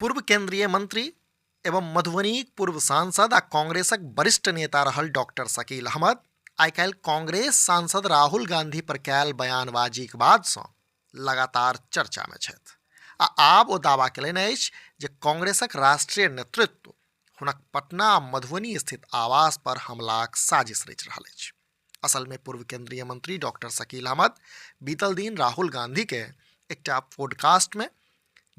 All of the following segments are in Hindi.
पूर्व केंद्रीय मंत्री एवं मधुबनीक पूर्व सांसद आ कांग्रेसक वरिष्ठ नेता रहल डॉक्टर शकील अहमद आइ काल्हि कांग्रेस सांसद राहुल गांधी पर कयल बयानबाजीक बादसँ लगातार चर्चा में छथि आ आब ओ दावा कयलनि अछि जे कांग्रेसक राष्ट्रीय नेतृत्व हुनक पटना आ मधुबनी स्थित आवास पर हमलाक साजिश रचि रहल अछि। असल में पूर्व केंद्रीय मंत्री डॉक्टर शकील अहमद बीतल दिन राहुल गांधी के एकटा पॉडकास्ट में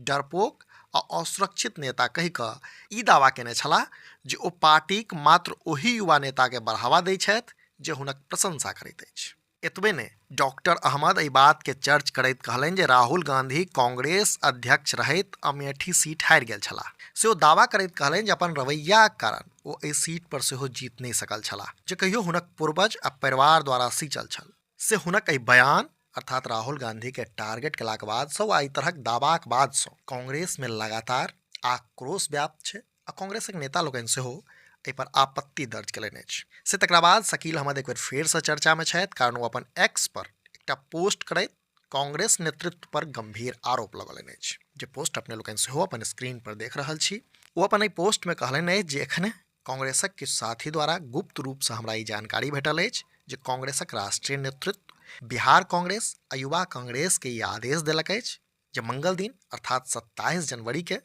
डरपोक आ असुरक्षित नेता कहि कऽ ई दावा केने छलाह जे ओ पार्टीक मात्र ओही युवा नेता के बढ़ावा दै छथि जे हुनक प्रशंसा करैत अछि। एतबे ने डॉक्टर अहमद एहि बात के चर्च करैत कहलनि जे राहुल गांधी कांग्रेस अध्यक्ष रहैत अमेठी सीट हारि गेल छलाह से ओ दावा करैत कहलनि जे अपन रवैयाक कारण ओ एहि सीट पर सेहो जीत नहि सकल छलाह जे कहियो हुनक पूर्वज आ परिवार द्वारा सींचल छल। से हुनक एहि बयान अर्थात राहुल गांधी के टारगेट केलाक बादसँ वा एहि तरहक दावाक बादसँ कांग्रेस में लगातार आक्रोश व्याप्त छै आ कांग्रेसक नेता लोकनि सेहो एहि पर आपत्ति दर्ज कयलनि अछि। से तकरा बाद शकील अहमद एक बेर फेरसँ चर्चा में छथि कारण ओ अपन एक्स पर एकटा पोस्ट करैत कांग्रेस नेतृत्व पर गंभीर आरोप लगौलनि अछि जे पोस्ट अपने लोकनि सेहो अपन स्क्रीन पर देख रहल छी। ओ अपन एहि पोस्ट में कहलनि अछि जे एखने कांग्रेसक किछु साथी द्वारा गुप्त रूप से हमरा ई जानकारी भेटल अछि जे कांग्रेसक राष्ट्रीय नेतृत्व बिहार कांग्रेस आ युवा कांग्रेस के ई आदेश देलक अछि जे मंगल दिन अर्थात 27 जनवरी के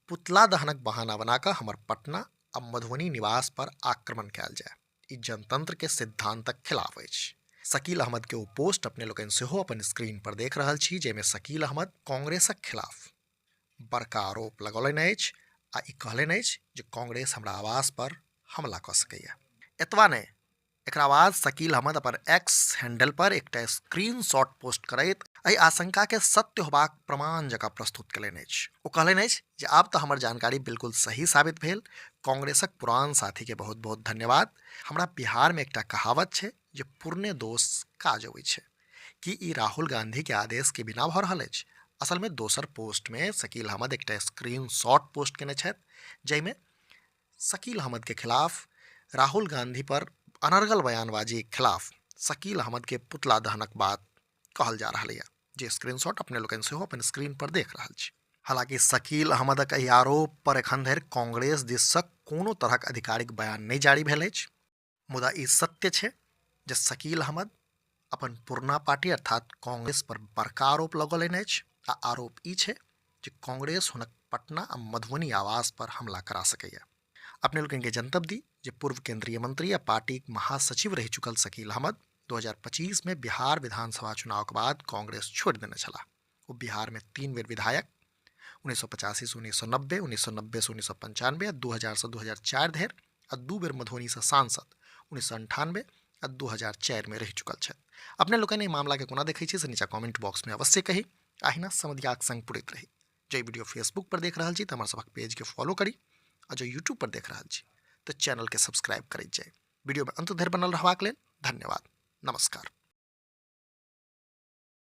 पुतला दहनक बहाना बनाकऽ हमर पटना आ मधुबनी निवास पर आक्रमण कयल जाय। ई जनतंत्र के सिद्धांतक खिलाफ अछि। शकील अहमद के ओ पोस्ट अपने लोकनि सेहो अपन स्क्रीन पर देख रहल छी जाहिमे शकील अहमद कांग्रेसक खिलाफ बड़का आरोप लगौलनि अछि आ ई कहलनि अछि जे कांग्रेस हमरा आवास पर हमला कऽ सकैया। एतबा नहि एकरा बाद शकील अहमद अपन एक्स हैंडल पर एकटा स्क्रीनशॉट पोस्ट करैत एहि आशंका के सत्य होबाक प्रमाण जकाँ प्रस्तुत कयलनि अछि। ओ कहलनि अछि जे आब तऽ हमर जानकारी बिल्कुल सही साबित भेल। कांग्रेसक पुरान साथी के बहुत बहुत धन्यवाद। हमरा बिहार में एकटा कहावत छै जे पुरने दोष काज अबै छै कि ई राहुल गांधी के आदेश के बिना भऽ रहल अछि। असल में दोसर पोस्ट में शकील अहमद एकटा स्क्रीनशॉट पोस्ट केने छथि जाहिमे शकील अहमद के खिलाफ राहुल गांधी पर अनर्गल बयानबाजी के खिलाफ शकील अहमद के पुतला दहनक बात कहल जा रहा है जे स्क्रीनशॉट अपने लोकनि सेहो अपन स्क्रीन पर देख रहल छी। हालांकि शकील अहमदक एहि आरोप पर एखन धरि कांग्रेस दिससँ कोनो तरहक आधिकारिक बयान नहि जारी भेल अछि। मुदा ई सत्य छै जे शकील अहमद अपन पुरना पार्टी अर्थात कांग्रेस पर बड़का आरोप लगौलनि अछि आ आरोप ई छै जे कांग्रेस हुनक पटना आ मधुबनी आवास पर हमला करा सकैया। अपने लोगन के जनतब दी जे पूर्व केंद्रीय मंत्री आ पार्टी महासचिव रह चुकल शकील अहमद 2025 में बिहार विधानसभा चुनाव के बाद कांग्रेस छोड़ देने छला। वो बिहार में 3 बेर विधायक 1985 से 1990, 1990 से 1995 आ 2000 से 2004 धरि आ 2 बेर मधुबनी से सांसद 1998 आ 2004 में रह चुकल छथि। अपने लोगन ई मामला के कोना देखै छी से नीचा कमेंट बॉक्स में अवश्य कही। अहिना समधियाक संग पुरैत रही। जो वीडियो फेसबुक पर देख रहल छी तऽ हमर सबक पेज के फॉलो करी और जो यूट्यूब पर देख रहल छी तो चैनल के सब्सक्राइब करैत जाए। वीडियो में अंत धरि बनल रहबाक लेल धन्यवाद। नमस्कार।